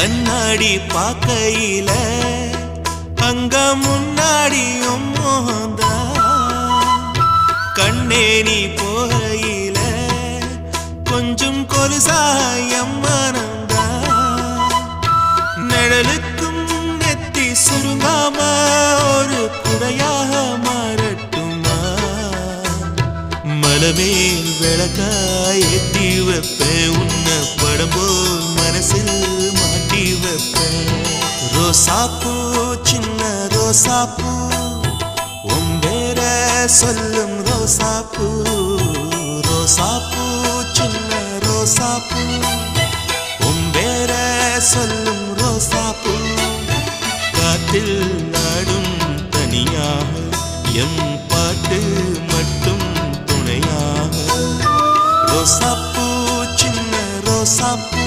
கண்ணாடி பார்க்கையில அங்க முன்னாடியும் மோகந்தா கண்ணே நீ போகையில கொஞ்சம் கொலுசாயம் மனந்தா நிழலுக்கும் நெத்தி சுருங்காம ஒரு குடையாக மாறட்டுமா மலமேல் விளக்காய் ஏத்தி வைப்பேன் உன்னை படம் போல் மனசில் மாட்டி வைப்பேன் ரோசாப்பூ சின்ன ரோசாப்பூ உன் பேர சொல்லும் ரோசாப்பூ ரோசாப்பூ சின்ன ரோசாப்பூ உன் பேர சொல்லும் ரோசாப்பூ காத்தில் நாடும் தனியாக எம் பாட்டு மட்டும் துணையாக ரோசாப்பூ சின்ன ரோசாப்பூ